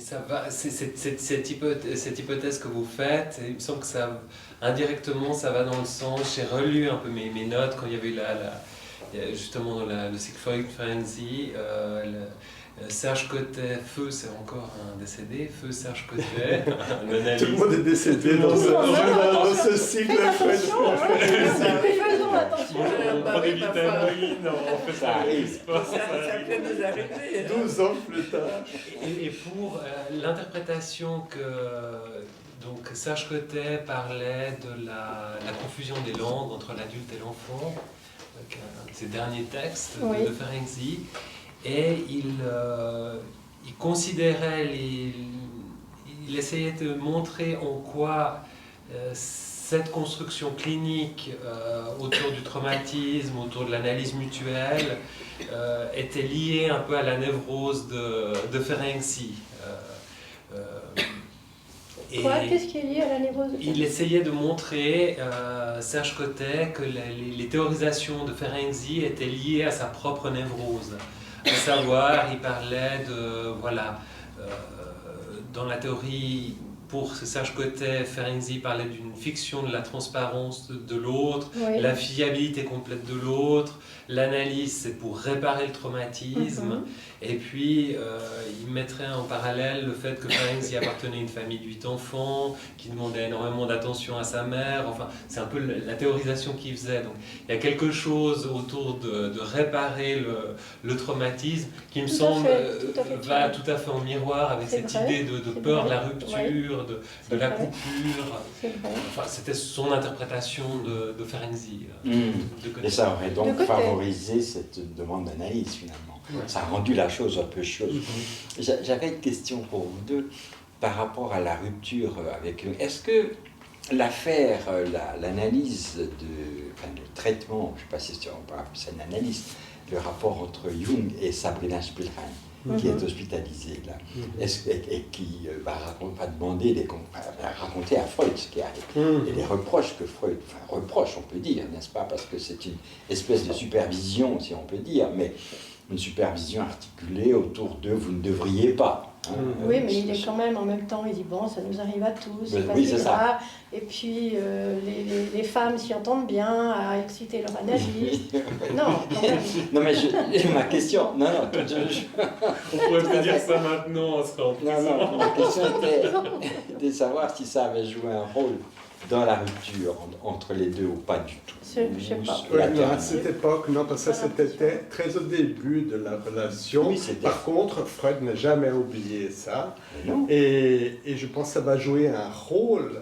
ça va, cette hypothèse que vous faites, il me semble que ça, indirectement, ça va dans le sens. J'ai relu un peu mes notes quand il y avait justement dans le cycle Freud Frenzy. Serge Cotet, Feu, c'est encore un décédé, Feu Serge Cotet, tout le monde est décédé dans ce cycle Freud. Faisons attention. On prend des vitamines, on fait ça arrive. Ça peut nous arriver. 12 ans plus tard. Et pour l'interprétation que donc Serge Cotet parlait de la confusion des langues entre l'adulte et l'enfant, avec un de ses derniers textes de Ferenczi, et il considérait, il essayait de montrer en quoi cette construction clinique autour du traumatisme, autour de l'analyse mutuelle, était liée un peu à la névrose de Ferenczi. Qu'est-ce qui est lié à la névrose de Ferenczi? Il essayait de montrer, Serge Cotet, que les théorisations de Ferenczi étaient liées à sa propre névrose. À savoir, il parlait de, voilà, dans la théorie, pour Serge Cotet, Ferenczi parlait d'une fiction de la transparence de l'autre, la fiabilité complète de l'autre, l'analyse c'est pour réparer le traumatisme, et puis il mettrait en parallèle le fait que Ferenczi appartenait à une famille de 8 enfants, qui demandait énormément d'attention à sa mère, enfin c'est un peu la théorisation qu'il faisait. Donc il y a quelque chose autour de réparer le traumatisme qui me semble va tout à fait en miroir avec cette idée de peur de la rupture, de la coupure. Enfin, c'était son interprétation de Ferenczi. Et ça aurait donc favorisé cette demande d'analyse finalement. Ça a rendu la chose un peu chaude. J'avais une question pour vous deux par rapport à la rupture avec eux. Est-ce que l'affaire, l'analyse, le traitement, je ne sais pas si on peut appeler ça une analyse, le rapport entre Jung et Sabrina Spielrein, qui est hospitalisée là, et qui va raconter à Freud ce qui arrive, et les reproches que Freud, reproche on peut dire, n'est-ce pas, parce que c'est une espèce de supervision, si on peut dire, mais une supervision articulée autour de « vous ne devriez pas ». Oui, mais il est quand même, en même temps, il dit, bon, ça nous arrive à tous, c'est pas oui, si c'est grave. ça. Et puis, les femmes s'y entendent bien à exciter leur analyse. Non, mais ma question, non, on pourrait peut-être dire ça maintenant, on serait en prison. Non, ma question était de savoir si ça avait joué un rôle dans la rupture entre les deux ou pas du tout. Je ne sais pas. Non, à cette époque, non, parce que ça c'était très au début de la relation. Oui, par contre, Freud n'a jamais oublié ça. Et je pense que ça va jouer un rôle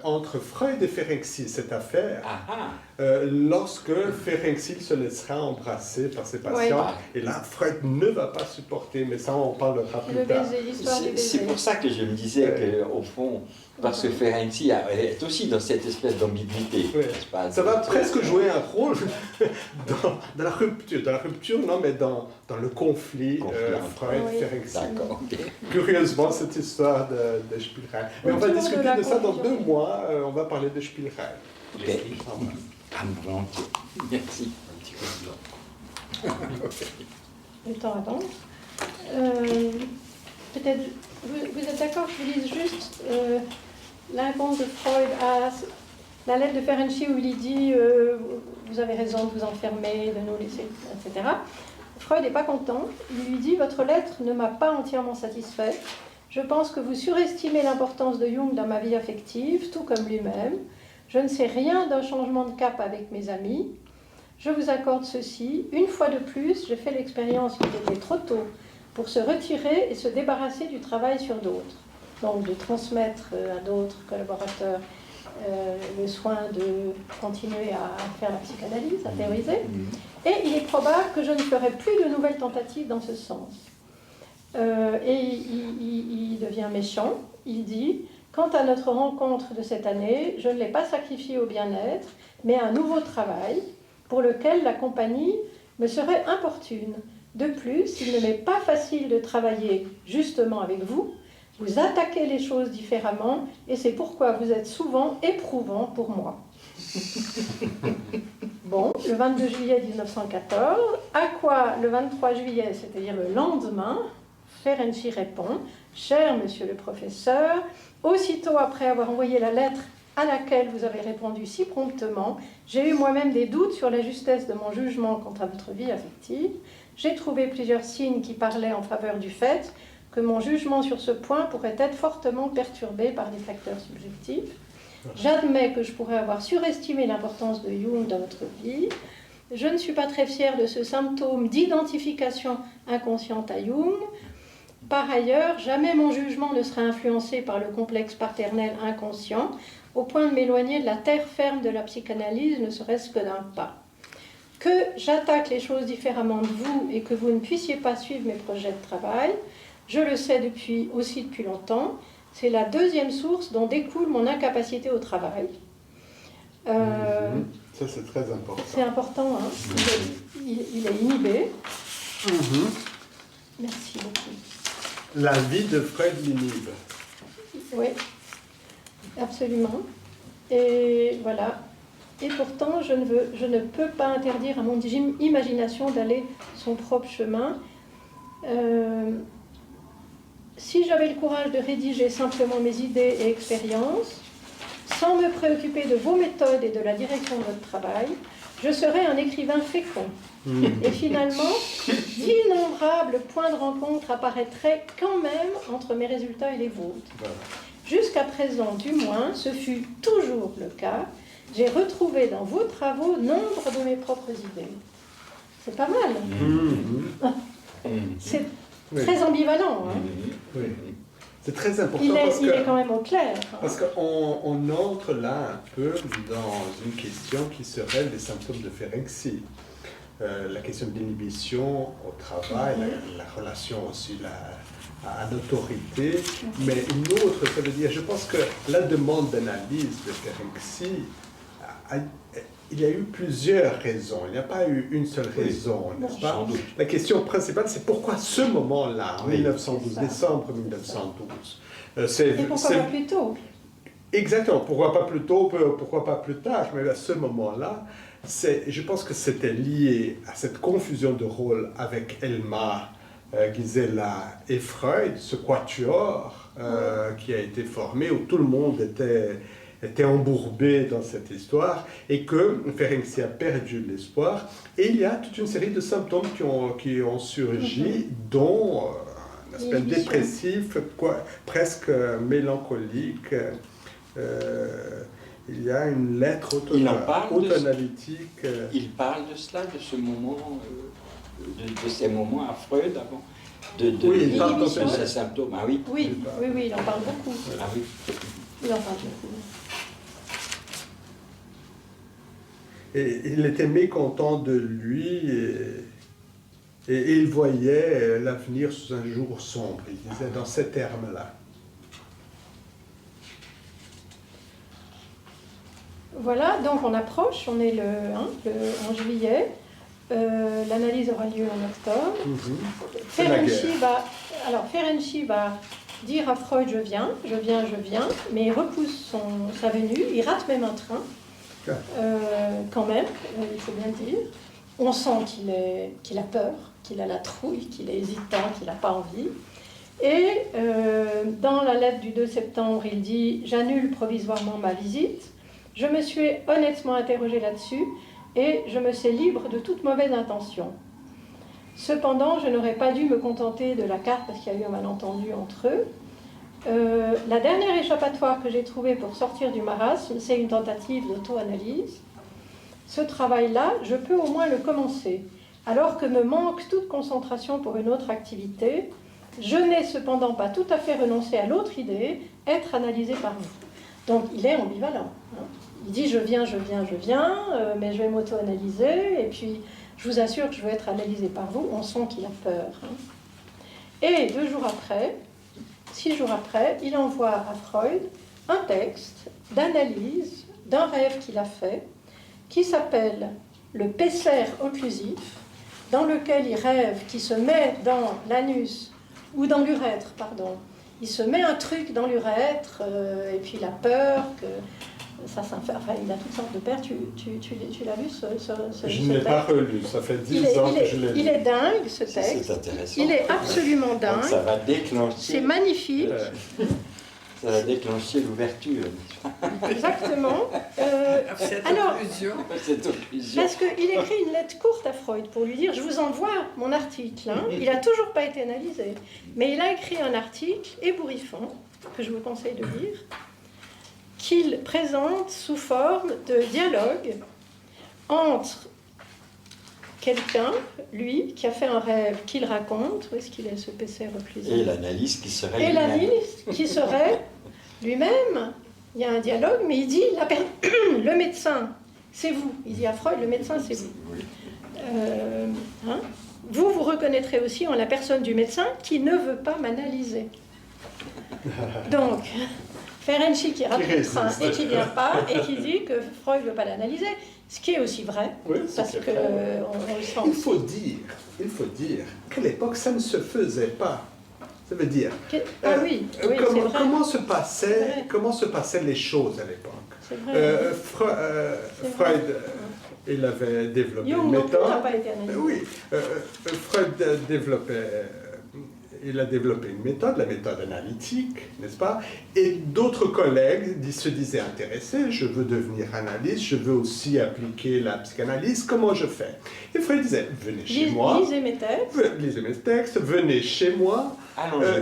entre Freud et Ferenczi, cette affaire, lorsque Ferenczi se laissera embrasser par ses patients. Et là, Freud ne va pas supporter, mais ça, on en parlera plus tard. C'est pour ça que je me disais qu'au fond, parce que Ferenczi est aussi dans cette espèce d'ambiguïté. Ça va presque jouer un rôle dans la rupture. Dans la rupture, non, mais dans le conflit Freud-Ferenczi. Curieusement, cette histoire de Spielrein. Mais on va discuter de ça dans 2 mois. On va parler de Spielrein. Ok. Volontiers. Merci. Un petit peu de blanc. Le temps attend. Peut-être, vous êtes d'accord, je vous lise juste la réponse de Freud à la lettre de Ferenczi où il dit vous avez raison de vous enfermer, de nous laisser, etc. Freud n'est pas content. Il lui dit votre lettre ne m'a pas entièrement satisfaite. Je pense que vous surestimez l'importance de Jung dans ma vie affective, tout comme lui-même. Je ne sais rien d'un changement de cap avec mes amis. Je vous accorde ceci. Une fois de plus, j'ai fait l'expérience qu'il était trop tôt pour se retirer et se débarrasser du travail sur d'autres. Donc de transmettre à d'autres collaborateurs le soin de continuer à faire la psychanalyse, à théoriser. Et il est probable que je ne ferai plus de nouvelles tentatives dans ce sens. Et il devient méchant. Il dit « Quant à notre rencontre de cette année, je ne l'ai pas sacrifié au bien-être, mais à un nouveau travail pour lequel la compagnie me serait importune. De plus, il ne m'est pas facile de travailler justement avec vous. Vous attaquez les choses différemment et c'est pourquoi vous êtes souvent éprouvant pour moi. » Bon, le 22 juillet 1914, à quoi le 23 juillet, c'est-à-dire le lendemain, Ferenczi répond « Cher monsieur le professeur, aussitôt après avoir envoyé la lettre à laquelle vous avez répondu si promptement, j'ai eu moi-même des doutes sur la justesse de mon jugement quant à votre vie affective. J'ai trouvé plusieurs signes qui parlaient en faveur du fait que mon jugement sur ce point pourrait être fortement perturbé par des facteurs subjectifs. J'admets que je pourrais avoir surestimé l'importance de Jung dans votre vie. Je ne suis pas très fière de ce symptôme d'identification inconsciente à Jung. Par ailleurs, jamais mon jugement ne sera influencé par le complexe paternel inconscient, au point de m'éloigner de la terre ferme de la psychanalyse, ne serait-ce que d'un pas. Que j'attaque les choses différemment de vous et que vous ne puissiez pas suivre mes projets de travail, je le sais depuis longtemps. C'est la deuxième source dont découle mon incapacité au travail. Ça, c'est très important. C'est important, hein. Il est inhibé. Merci beaucoup. La vie de Freud l'inhibe. Oui, absolument. Et voilà. Et pourtant, je ne peux pas interdire à mon imagination d'aller son propre chemin. Si j'avais le courage de rédiger simplement mes idées et expériences, sans me préoccuper de vos méthodes et de la direction de votre travail, je serais un écrivain fécond. Et finalement, d'innombrables points de rencontre apparaîtraient quand même entre mes résultats et les vôtres. Voilà. Jusqu'à présent, du moins, ce fut toujours le cas. J'ai retrouvé dans vos travaux nombre de mes propres idées. C'est pas mal. C'est très ambivalent. Hein. Oui. C'est très important Il est quand même au clair. Hein. Parce qu'on entre là un peu dans une question qui serait les symptômes de Ferenczi. La question de l'inhibition au travail, la relation aussi à l'autorité, mais une autre, ça veut dire, je pense que la demande d'analyse de Ferenczi, il y a eu plusieurs raisons, il n'y a pas eu une seule raison, n'est-ce pas? La question principale, c'est pourquoi ce moment-là, en 1912, décembre 1912 Et pourquoi pas plus tôt? Exactement, pourquoi pas plus tôt, pourquoi pas plus tard, mais à ce moment-là, je pense que c'était lié à cette confusion de rôle avec Elma, Gisela et Freud, ce quatuor qui a été formé, où tout le monde était embourbé dans cette histoire, et que Ferenczi a perdu l'espoir. Et il y a toute une série de symptômes qui ont surgi, dont un aspect dépressif, presque mélancolique. Il y a une lettre autoanalytique. Il parle de cela, de ce moment, de ces moments à Freud avant oui, il parle de ces symptômes. Ah oui. Oui, il en parle beaucoup. Ah oui. Il en parle beaucoup. Et il était mécontent de lui et il voyait l'avenir sous un jour sombre. Il disait dans ces termes-là. Voilà, donc on approche, on est en juillet, l'analyse aura lieu en octobre. Ferenczi va dire à Freud je viens, mais il repousse sa venue, il rate même un train, quand même, il faut bien le dire. On sent qu'il a peur, qu'il a la trouille, qu'il est hésitant, qu'il n'a pas envie. Et dans la lettre du 2 septembre, il dit « J'annule provisoirement ma visite ». Je me suis honnêtement interrogée là-dessus et je me sais libre de toute mauvaise intention. Cependant, je n'aurais pas dû me contenter de la carte parce qu'il y a eu un malentendu entre eux. La dernière échappatoire que j'ai trouvée pour sortir du marasme, c'est une tentative d'auto-analyse. Ce travail-là, je peux au moins le commencer. Alors que me manque toute concentration pour une autre activité, je n'ai cependant pas tout à fait renoncé à l'autre idée, être analysé par vous. Donc il est ambivalent. Il dit je viens, mais je vais m'auto-analyser, et puis je vous assure que je veux être analysé par vous. On sent qu'il a peur. Et 6 jours après, il envoie à Freud un texte d'analyse d'un rêve qu'il a fait, qui s'appelle le Pesser occlusif, dans lequel il rêve qu'il se met dans l'anus, ou dans l'urètre, pardon. Il se met un truc dans l'urètre, et puis il a peur que enfin, il a toutes sortes de pères. Tu l'as vu Je n'ai pas relu, ça fait 10 ans que je l'ai lu. Il est dingue, ce texte. C'est intéressant. Il est absolument dingue. Donc ça va déclencher. C'est magnifique. Ça va déclencher l'ouverture. Exactement. Cette alors, occlusion. Cette occlusion. parce qu'il écrit une lettre courte à Freud pour lui dire « Je vous envoie mon article. Hein. » Il n'a toujours pas été analysé. Mais il a écrit un article ébouriffant, que je vous conseille de lire, qu'il présente sous forme de dialogue entre quelqu'un, lui, qui a fait un rêve qu'il raconte, où est-ce qu'il est ce PC reclusif, Et l'analyse qui serait et lui-même. l'analyse qui serait lui-même. Il y a un dialogue, mais il dit le médecin, c'est vous. Il dit à Freud, le médecin, c'est vous. Oui. Hein, vous reconnaîtrez aussi en la personne du médecin qui ne veut pas m'analyser. Donc, Ferenczi qui rate le train et qui ne vient pas, et qui dit que Freud ne veut pas l'analyser, ce qui est aussi vrai, Oui, parce c'est que vrai. on le sent. Il faut dire qu'à l'époque, ça ne se faisait pas. Ça veut dire, Ah oui, c'est vrai. comment se passaient les choses à l'époque. C'est vrai. Freud, il avait développé Jung une non plus méthode. n'a pas été analysé. Oui, Freud il a développé une méthode, la méthode analytique, n'est-ce pas? Et d'autres collègues se disaient intéressés, je veux devenir analyste, je veux aussi appliquer la psychanalyse, comment je fais? Et Freud disait, venez chez moi, Lisez mes textes, venez chez moi,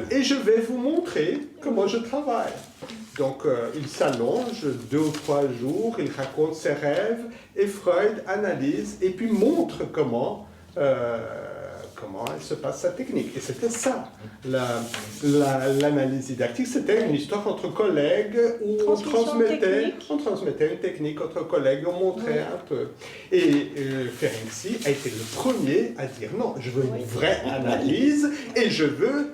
et je vais vous montrer comment je travaille. Donc il s'allonge 2 ou 3 jours, il raconte ses rêves, et Freud analyse, et puis montre comment elle se passe sa technique. Et c'était ça, l'analyse didactique, c'était une histoire entre collègues où on transmettait une technique entre collègues, on montrait un peu. Et Ferenczi a été le premier à dire non, je veux une vraie analyse et je veux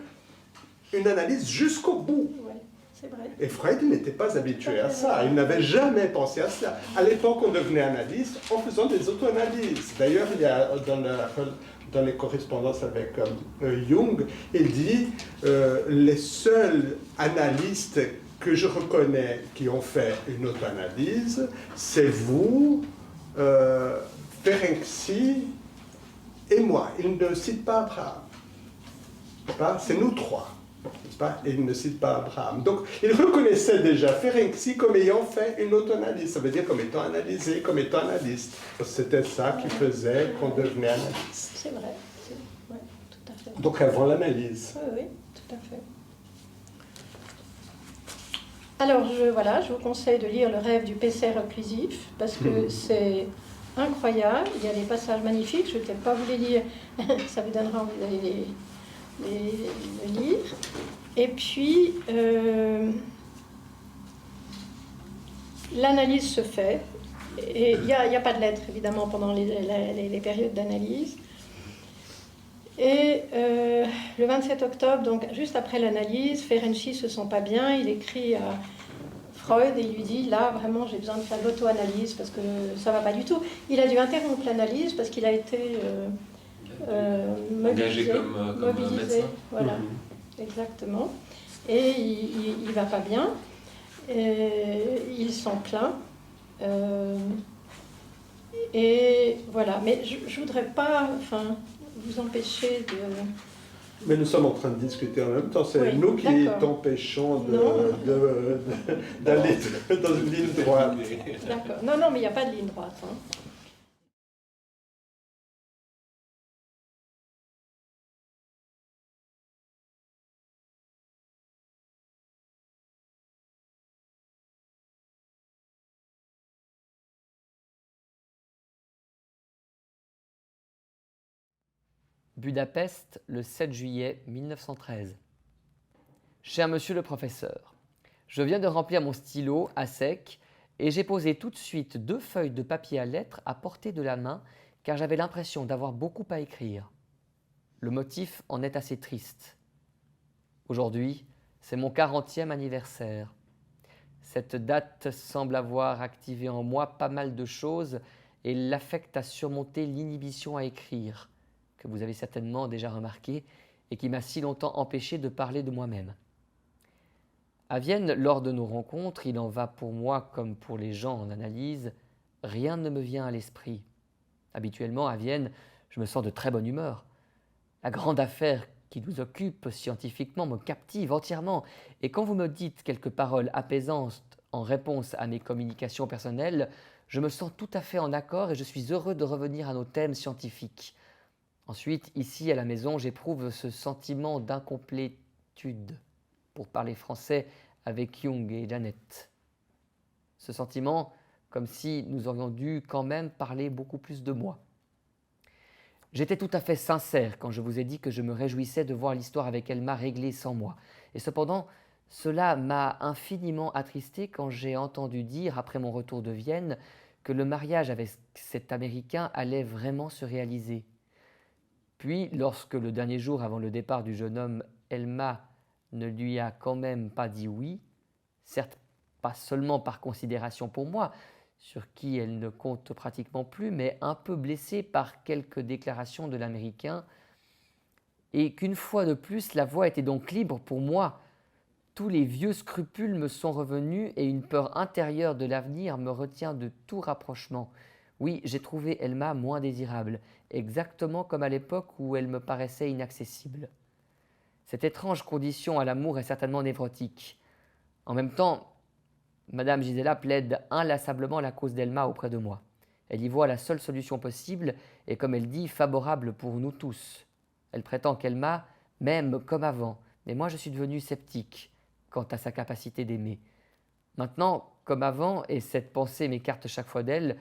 une analyse jusqu'au bout. C'est vrai. Et Freud n'était pas habitué à ça, il n'avait jamais pensé à ça. À l'époque, on devenait analyste en faisant des auto-analyses. D'ailleurs, il y a dans les correspondances avec Jung, il dit les seuls analystes que je reconnais qui ont fait une auto-analyse, c'est vous, Ferenczi et moi. Il ne cite pas Abraham. C'est nous 3. Et il ne cite pas Abraham. Donc, il reconnaissait déjà Ferenczi comme ayant fait une auto-analyse. Ça veut dire comme étant analysé, comme étant analyste. C'était ça qui faisait qu'on devenait analyste. C'est vrai. Ouais, tout à fait. Donc, avant l'analyse. Oui, tout à fait. Alors, je vous conseille de lire Le rêve du PC reclusif, parce que c'est incroyable. Il y a des passages magnifiques. Je ne vais peut-être pas vous les lire. Ça vous donnera envie d'aller les lire. Et puis, l'analyse se fait. Et il n'y a pas de lettres, évidemment, pendant les périodes d'analyse. Et le 27 octobre, donc juste après l'analyse, Ferenczi ne se sent pas bien. Il écrit à Freud et il lui dit, là, vraiment, j'ai besoin de faire de l'auto-analyse parce que ça ne va pas du tout. Il a dû interrompre l'analyse parce qu'il a été... engagé comme médecin. Voilà, exactement. Et il ne va pas bien, il s'en plaint. Et voilà, mais je ne voudrais pas vous empêcher de... Mais nous sommes en train de discuter en même temps, c'est nous qui t'empêchons d'aller dans une ligne droite. D'accord, non, mais il n'y a pas de ligne droite. Hein. Budapest, le 7 juillet 1913. Cher monsieur le professeur, je viens de remplir mon stylo à sec et j'ai posé tout de suite 2 feuilles de papier à lettres à portée de la main car j'avais l'impression d'avoir beaucoup à écrire. Le motif en est assez triste. Aujourd'hui, c'est mon 40e anniversaire. Cette date semble avoir activé en moi pas mal de choses et l'affecte à surmonter l'inhibition à écrire, que vous avez certainement déjà remarqué et qui m'a si longtemps empêché de parler de moi-même. À Vienne, lors de nos rencontres, il en va pour moi comme pour les gens en analyse, rien ne me vient à l'esprit. Habituellement, à Vienne, je me sens de très bonne humeur. La grande affaire qui nous occupe scientifiquement me captive entièrement, et quand vous me dites quelques paroles apaisantes en réponse à mes communications personnelles, je me sens tout à fait en accord et je suis heureux de revenir à nos thèmes scientifiques. Ensuite, ici à la maison, j'éprouve ce sentiment d'incomplétude, pour parler français avec Jung et Janet. Ce sentiment, comme si nous aurions dû quand même parler beaucoup plus de moi. J'étais tout à fait sincère quand je vous ai dit que je me réjouissais de voir l'histoire avec Elma réglée sans moi. Et cependant, cela m'a infiniment attristé quand j'ai entendu dire, après mon retour de Vienne, que le mariage avec cet Américain allait vraiment se réaliser. Puis, lorsque le dernier jour avant le départ du jeune homme, Elma ne lui a quand même pas dit oui, certes pas seulement par considération pour moi, sur qui elle ne compte pratiquement plus, mais un peu blessée par quelques déclarations de l'Américain, et qu'une fois de plus, la voie était donc libre pour moi. Tous les vieux scrupules me sont revenus et une peur intérieure de l'avenir me retient de tout rapprochement. Oui, j'ai trouvé Elma moins désirable, exactement comme à l'époque où elle me paraissait inaccessible. Cette étrange condition à l'amour est certainement névrotique. En même temps, Madame Gisela plaide inlassablement la cause d'Elma auprès de moi. Elle y voit la seule solution possible et, comme elle dit, favorable pour nous tous. Elle prétend qu'Elma m'aime comme avant, mais moi je suis devenu sceptique quant à sa capacité d'aimer. Maintenant, comme avant, et cette pensée m'écarte chaque fois d'elle,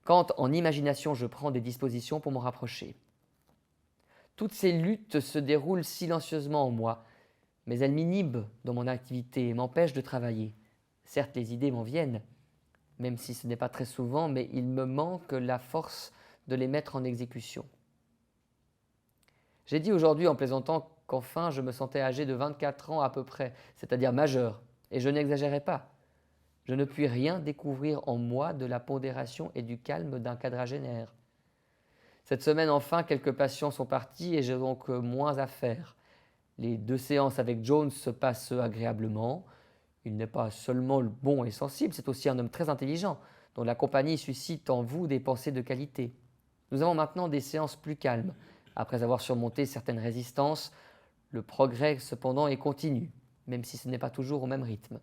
quand en imagination je prends des dispositions pour m'en rapprocher. Toutes ces luttes se déroulent silencieusement en moi, mais elles m'inhibent dans mon activité et m'empêchent de travailler. Certes, les idées m'en viennent, même si ce n'est pas très souvent, mais il me manque la force de les mettre en exécution. J'ai dit aujourd'hui en plaisantant qu'enfin je me sentais âgé de 24 ans à peu près, c'est-à-dire majeur, et je n'exagérais pas. Je ne puis rien découvrir en moi de la pondération et du calme d'un quadragénaire. Cette semaine, enfin, quelques patients sont partis et j'ai donc moins à faire. Les 2 séances avec Jones se passent agréablement. Il n'est pas seulement bon et sensible, c'est aussi un homme très intelligent, dont la compagnie suscite en vous des pensées de qualité. Nous avons maintenant des séances plus calmes. Après avoir surmonté certaines résistances, le progrès cependant est continu, même si ce n'est pas toujours au même rythme.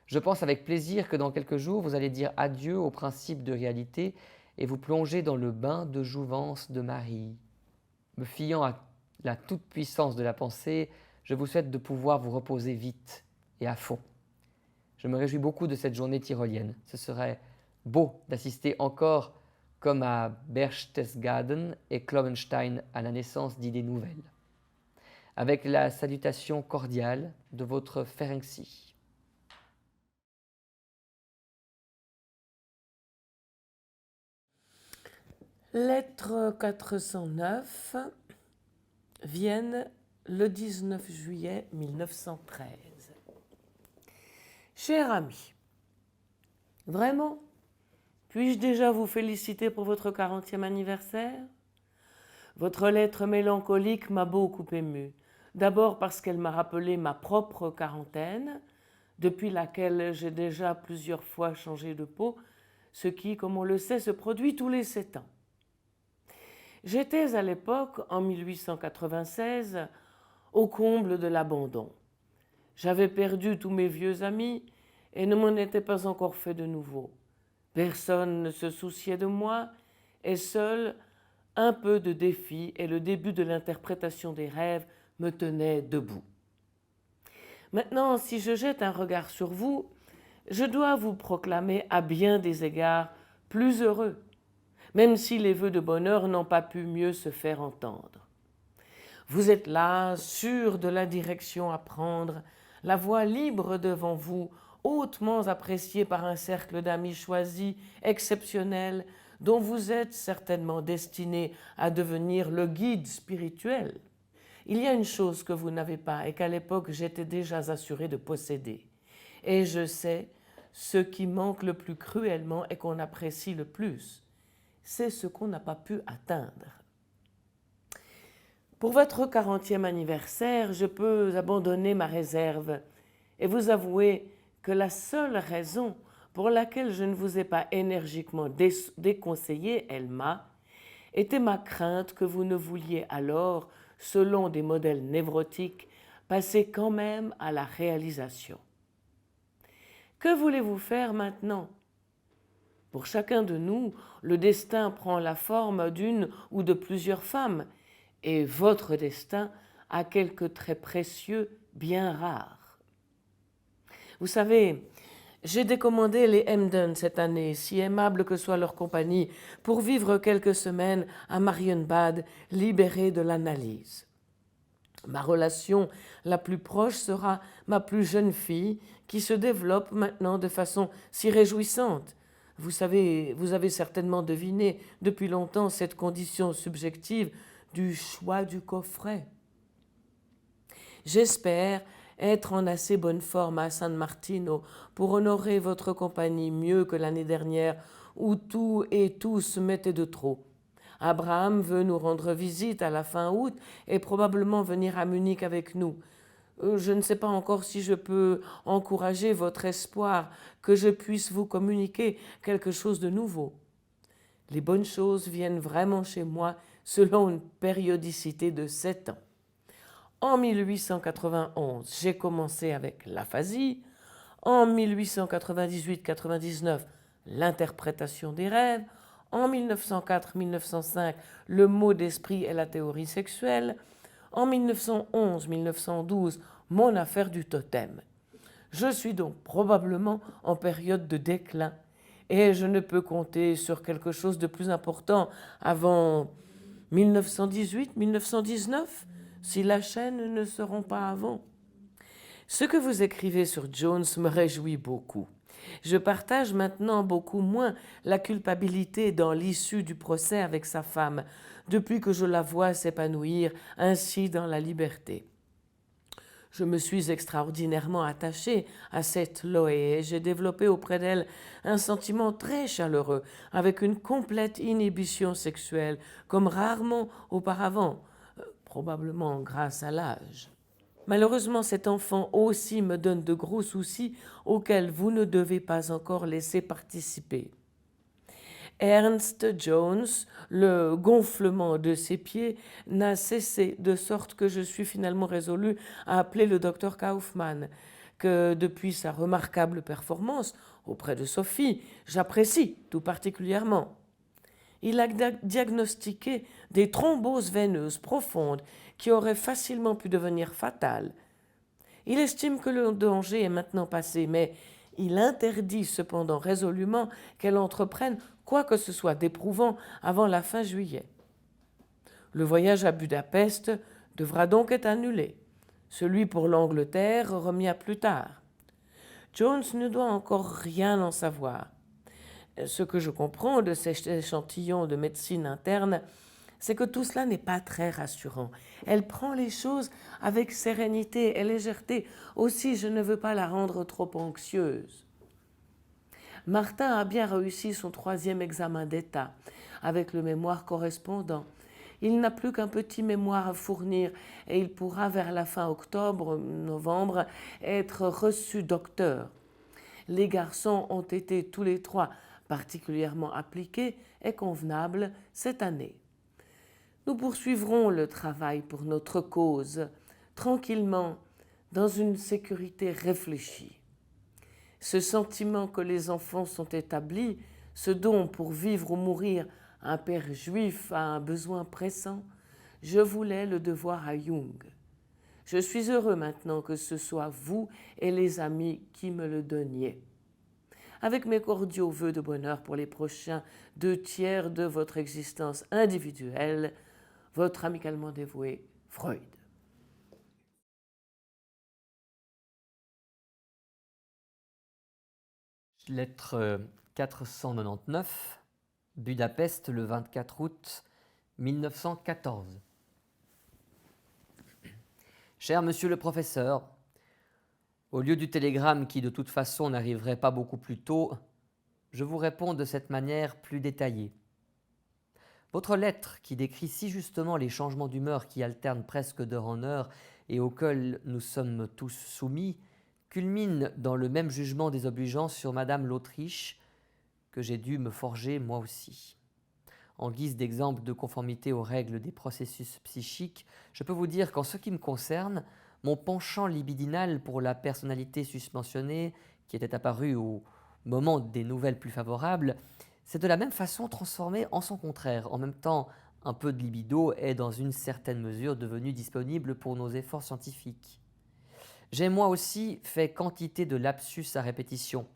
Je pense avec plaisir que dans quelques jours, vous allez dire adieu au principe de réalité et vous plonger dans le bain de jouvence de Marie. Me fiant à la toute-puissance de la pensée, je vous souhaite de pouvoir vous reposer vite et à fond. Je me réjouis beaucoup de cette journée tyrolienne. Ce serait beau d'assister encore, comme à Berchtesgaden et Klovenstein, à la naissance d'idées nouvelles. Avec la salutation cordiale de votre Ferenczi. Lettre 409, Vienne, le 19 juillet 1913. Cher ami, vraiment, puis-je déjà vous féliciter pour votre 40e anniversaire? Votre lettre mélancolique m'a beaucoup ému. D'abord parce qu'elle m'a rappelé ma propre quarantaine, depuis laquelle j'ai déjà plusieurs fois changé de peau, ce qui, comme on le sait, se produit tous les 7 ans. J'étais à l'époque, en 1896, au comble de l'abandon. J'avais perdu tous mes vieux amis et ne m'en étais pas encore fait de nouveaux. Personne ne se souciait de moi et seul un peu de défi et le début de l'interprétation des rêves me tenaient debout. Maintenant, si je jette un regard sur vous, je dois vous proclamer à bien des égards plus heureux, même si les vœux de bonheur n'ont pas pu mieux se faire entendre. Vous êtes là, sûr de la direction à prendre, la voie libre devant vous, hautement appréciée par un cercle d'amis choisis, exceptionnels, dont vous êtes certainement destiné à devenir le guide spirituel. Il y a une chose que vous n'avez pas et qu'à l'époque j'étais déjà assuré de posséder. Et je sais, ce qui manque le plus cruellement et qu'on apprécie le plus, c'est ce qu'on n'a pas pu atteindre. Pour votre 40e anniversaire, je peux abandonner ma réserve et vous avouer que la seule raison pour laquelle je ne vous ai pas énergiquement déconseillé, Elma, était ma crainte que vous ne vouliez alors, selon des modèles névrotiques, passer quand même à la réalisation. Que voulez-vous faire maintenant? Pour chacun de nous, le destin prend la forme d'une ou de plusieurs femmes, et votre destin a quelques traits précieux bien rares. Vous savez, j'ai décommandé les Emden cette année, si aimables que soit leur compagnie, pour vivre quelques semaines à Marienbad, libérée de l'analyse. Ma relation la plus proche sera ma plus jeune fille, qui se développe maintenant de façon si réjouissante. Vous savez, vous avez certainement deviné depuis longtemps cette condition subjective du choix du coffret. J'espère être en assez bonne forme à San Martino pour honorer votre compagnie mieux que l'année dernière où tout et tous mettaient de trop. Abraham veut nous rendre visite à la fin août et probablement venir à Munich avec nous. Je ne sais pas encore si je peux encourager votre espoir que je puisse vous communiquer quelque chose de nouveau. Les bonnes choses viennent vraiment chez moi selon une périodicité de 7 ans. En 1891, j'ai commencé avec l'aphasie. En 1898-99, l'interprétation des rêves. En 1904-1905, le mot d'esprit et la théorie sexuelle. En 1911-1912, mon affaire du totem. Je suis donc probablement en période de déclin et je ne peux compter sur quelque chose de plus important avant 1918-1919, si la chaîne ne se rompt pas avant. Ce que vous écrivez sur Jones me réjouit beaucoup. Je partage maintenant beaucoup moins la culpabilité dans l'issue du procès avec sa femme, depuis que je la vois s'épanouir ainsi dans la liberté. Je me suis extraordinairement attachée à cette Loé et j'ai développé auprès d'elle un sentiment très chaleureux, avec une complète inhibition sexuelle, comme rarement auparavant, probablement grâce à l'âge. Malheureusement, cet enfant aussi me donne de gros soucis auxquels vous ne devez pas encore laisser participer. Ernst Jones, le gonflement de ses pieds n'a cessé, de sorte que je suis finalement résolue à appeler le docteur Kaufmann, que depuis sa remarquable performance auprès de Sophie, j'apprécie tout particulièrement. Il a diagnostiqué des thromboses veineuses profondes qui auraient facilement pu devenir fatales. Il estime que le danger est maintenant passé, mais il interdit cependant résolument qu'elle entreprenne quoi que ce soit d'éprouvant avant la fin juillet. Le voyage à Budapest devra donc être annulé, celui pour l'Angleterre remis à plus tard. Jones ne doit encore rien en savoir. Ce que je comprends de cet échantillon de médecine interne, c'est que tout cela n'est pas très rassurant. Elle prend les choses avec sérénité et légèreté. Aussi, je ne veux pas la rendre trop anxieuse. Martin a bien réussi son 3e examen d'État, avec le mémoire correspondant. Il n'a plus qu'un petit mémoire à fournir et il pourra, vers la fin octobre-novembre, être reçu docteur. Les garçons ont été tous les 3 particulièrement appliqués et convenables cette année. Nous poursuivrons le travail pour notre cause, tranquillement, dans une sécurité réfléchie. Ce sentiment que les enfants sont établis, ce dont pour vivre ou mourir un père juif a un besoin pressant, je voulais le devoir à Jung. Je suis heureux maintenant que ce soit vous et les amis qui me le donniez. Avec mes cordiaux vœux de bonheur pour les prochains 2/3 de votre existence individuelle, votre amicalement dévoué Freud. Lettre 499, Budapest, le 24 août 1914. Cher monsieur le professeur, au lieu du télégramme qui de toute façon n'arriverait pas beaucoup plus tôt, je vous réponds de cette manière plus détaillée. Votre lettre, qui décrit si justement les changements d'humeur qui alternent presque d'heure en heure et auxquels nous sommes tous soumis, culmine dans le même jugement désobligeant sur Madame l'Autriche que j'ai dû me forger moi aussi. En guise d'exemple de conformité aux règles des processus psychiques, je peux vous dire qu'en ce qui me concerne, mon penchant libidinal pour la personnalité susmentionnée, qui était apparu au moment des nouvelles plus favorables, s'est de la même façon transformé en son contraire. En même temps, un peu de libido est dans une certaine mesure devenu disponible pour nos efforts scientifiques. J'ai moi aussi fait quantité de lapsus à répétition,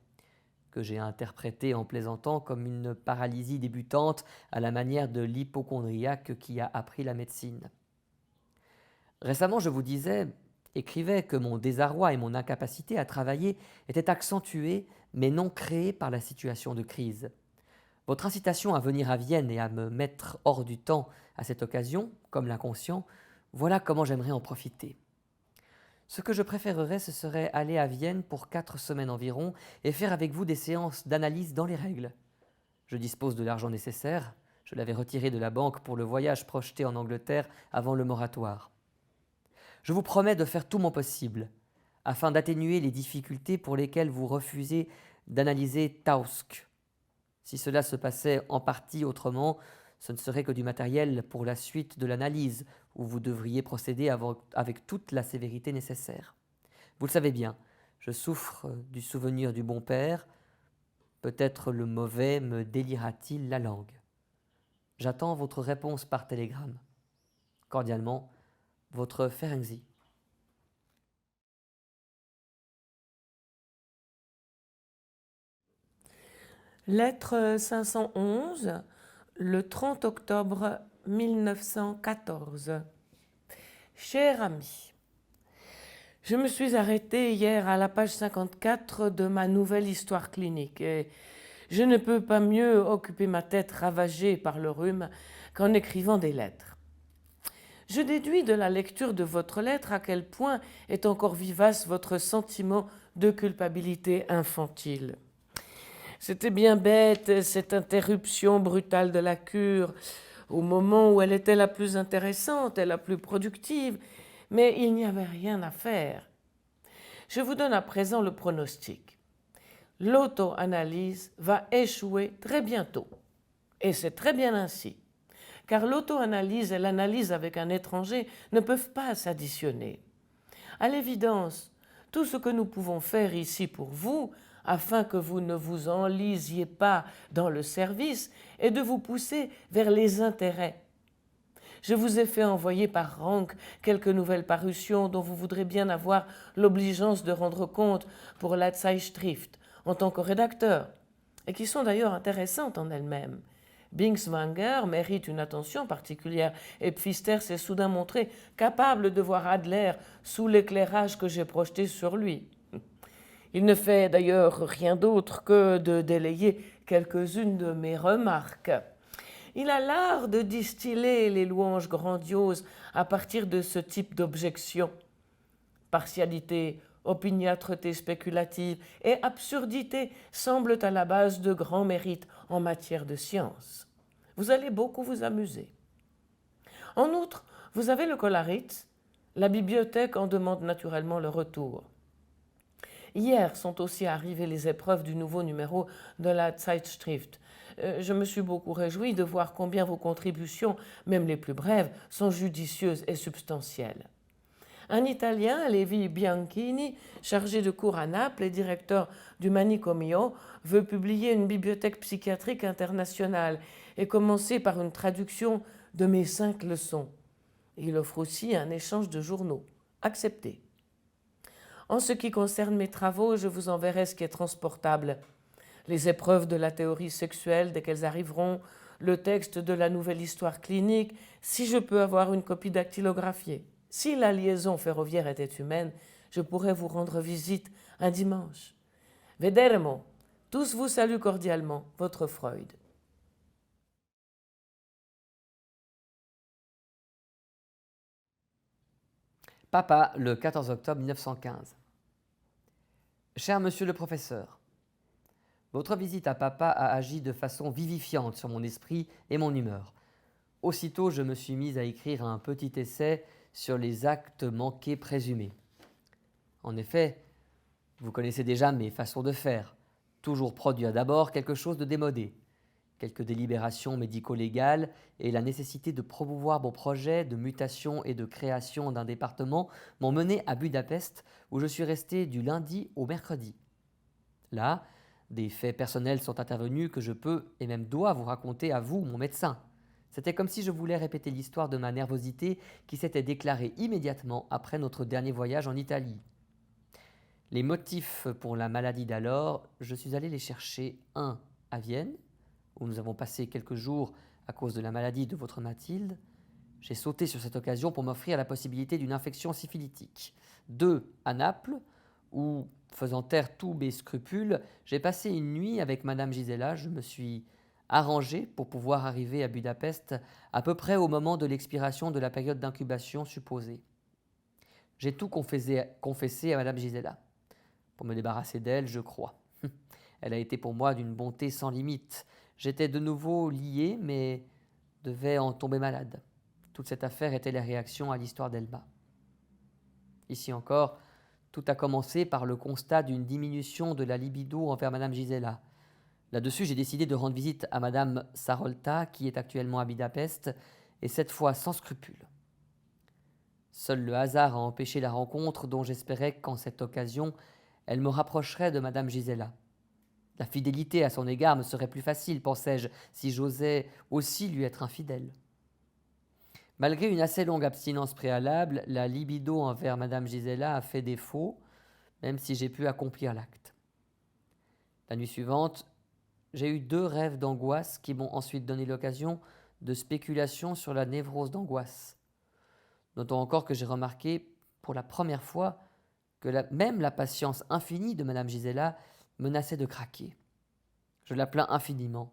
que j'ai interprété en plaisantant comme une paralysie débutante à la manière de l'hypocondriaque qui a appris la médecine. Récemment, je vous écrivais que mon désarroi et mon incapacité à travailler étaient accentués, mais non créés par la situation de crise. Votre incitation à venir à Vienne et à me mettre hors du temps à cette occasion, comme l'inconscient, voilà comment j'aimerais en profiter. Ce que je préférerais, ce serait aller à Vienne pour 4 semaines environ et faire avec vous des séances d'analyse dans les règles. Je dispose de l'argent nécessaire, je l'avais retiré de la banque pour le voyage projeté en Angleterre avant le moratoire. Je vous promets de faire tout mon possible afin d'atténuer les difficultés pour lesquelles vous refusez d'analyser Tausk. Si cela se passait en partie autrement, ce ne serait que du matériel pour la suite de l'analyse, où vous devriez procéder avec toute la sévérité nécessaire. Vous le savez bien, je souffre du souvenir du bon père. Peut-être le mauvais me délira-t-il la langue. J'attends votre réponse par télégramme. Cordialement, votre Ferenczi. Lettre 511, le 30 octobre 1914. Cher ami, je me suis arrêtée hier à la page 54 de ma nouvelle histoire clinique et je ne peux pas mieux occuper ma tête ravagée par le rhume qu'en écrivant des lettres. Je déduis de la lecture de votre lettre à quel point est encore vivace votre sentiment de culpabilité infantile. C'était bien bête, cette interruption brutale de la cure, au moment où elle était la plus intéressante et la plus productive, mais il n'y avait rien à faire. Je vous donne à présent le pronostic. L'auto-analyse va échouer très bientôt. Et c'est très bien ainsi, car l'auto-analyse et l'analyse avec un étranger ne peuvent pas s'additionner. À l'évidence, tout ce que nous pouvons faire ici pour vous, afin que vous ne vous enlisiez pas dans le service, est de vous pousser vers les intérêts. Je vous ai fait envoyer par Rank quelques nouvelles parutions dont vous voudrez bien avoir l'obligeance de rendre compte pour la Zeitschrift en tant que rédacteur, et qui sont d'ailleurs intéressantes en elles-mêmes. Binswanger mérite une attention particulière et Pfister s'est soudain montré capable de voir Adler sous l'éclairage que j'ai projeté sur lui. Il ne fait d'ailleurs rien d'autre que de délayer quelques-unes de mes remarques. Il a l'art de distiller les louanges grandioses à partir de ce type d'objection. Partialité, opiniâtreté spéculative et absurdité semblent à la base de grands mérites en matière de science. Vous allez beaucoup vous amuser. En outre, vous avez le Kolaritz. La bibliothèque en demande naturellement le retour. Hier sont aussi arrivées les épreuves du nouveau numéro de la Zeitschrift. Je me suis beaucoup réjoui de voir combien vos contributions, même les plus brèves, sont judicieuses et substantielles. Un Italien, Levi Bianchini, chargé de cours à Naples et directeur du Manicomio, veut publier une bibliothèque psychiatrique internationale et commencer par une traduction de mes 5 leçons. Il offre aussi un échange de journaux. Accepté. En ce qui concerne mes travaux, je vous enverrai ce qui est transportable. Les épreuves de la théorie sexuelle dès qu'elles arriveront, le texte de la nouvelle histoire clinique, si je peux avoir une copie dactylographiée. Si la liaison ferroviaire était humaine, je pourrais vous rendre visite un dimanche. Vederemo. Tous vous saluent cordialement. Votre Freud. Papa, le 14 octobre 1915. Cher monsieur le professeur, votre visite à papa a agi de façon vivifiante sur mon esprit et mon humeur. Aussitôt, je me suis mise à écrire un petit essai sur les actes manqués présumés. En effet, Vous connaissez déjà mes façons de faire. Toujours produire d'abord quelque chose de démodé. Quelques délibérations médico-légales et la nécessité de promouvoir mon projet de mutation et de création d'un département m'ont mené à Budapest où je suis resté du lundi au mercredi. Là, des faits personnels sont intervenus que je peux et même dois vous raconter à vous, mon médecin. C'était comme si je voulais répéter l'histoire de ma nervosité qui s'était déclarée immédiatement après notre dernier voyage en Italie. Les motifs pour la maladie d'alors, je suis allé les chercher, un, à Vienne, où nous avons passé quelques jours à cause de la maladie de votre Mathilde. J'ai sauté sur cette occasion pour m'offrir la possibilité d'une infection syphilitique. 2, à Naples, où, faisant taire tous mes scrupules, j'ai passé une nuit avec Madame Gisela. Je me suis arrangé pour pouvoir arriver à Budapest à peu près au moment de l'expiration de la période d'incubation supposée. J'ai tout confessé à Madame Gisela. Pour me débarrasser d'elle, je crois. Elle a été pour moi d'une bonté sans limite. J'étais de nouveau lié, mais devais en tomber malade. Toute cette affaire était la réaction à l'histoire d'Elma. Ici encore, tout a commencé par le constat d'une diminution de la libido envers Madame Gisela. Là-dessus, j'ai décidé de rendre visite à Madame Sarolta, qui est actuellement à Budapest, et cette fois sans scrupule. Seul le hasard a empêché la rencontre dont j'espérais qu'en cette occasion, elle me rapprocherait de Madame Gisela. La fidélité à son égard me serait plus facile, pensais-je, si j'osais aussi lui être infidèle. Malgré une assez longue abstinence préalable, la libido envers Madame Gisela a fait défaut, même si j'ai pu accomplir l'acte. La nuit suivante, j'ai eu 2 rêves d'angoisse qui m'ont ensuite donné l'occasion de spéculations sur la névrose d'angoisse. Notons encore que j'ai remarqué, pour la première fois, que même la patience infinie de Madame Gisela menaçait de craquer. Je la plains infiniment,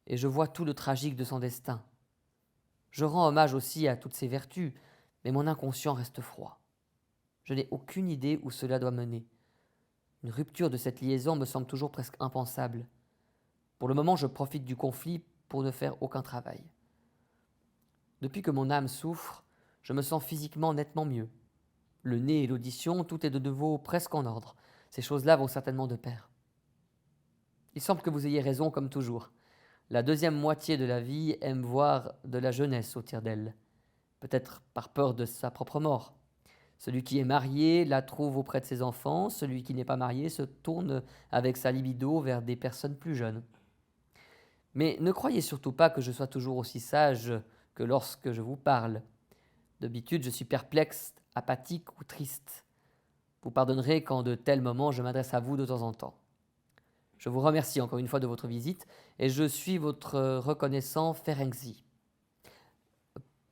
et je vois tout le tragique de son destin. Je rends hommage aussi à toutes ses vertus, mais mon inconscient reste froid. Je n'ai aucune idée où cela doit mener. Une rupture de cette liaison me semble toujours presque impensable. Pour le moment, je profite du conflit pour ne faire aucun travail. Depuis que mon âme souffre, je me sens physiquement nettement mieux. Le nez et l'audition, tout est de nouveau presque en ordre. Ces choses-là vont certainement de pair. Il semble que vous ayez raison, comme toujours. La deuxième moitié de la vie aime voir de la jeunesse au tir d'elle, peut-être par peur de sa propre mort. Celui qui est marié la trouve auprès de ses enfants, celui qui n'est pas marié se tourne avec sa libido vers des personnes plus jeunes. Mais ne croyez surtout pas que je sois toujours aussi sage que lorsque je vous parle. D'habitude, je suis perplexe, apathique ou triste. Vous pardonnerez quand de tels moments je m'adresse à vous de temps en temps. Je vous remercie encore une fois de votre visite et je suis votre reconnaissant Ferenczi.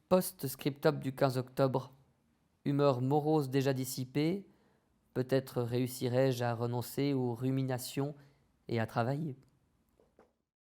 Post-scriptum du 15 octobre. Humeur morose déjà dissipée, peut-être réussirai-je à renoncer aux ruminations et à travailler.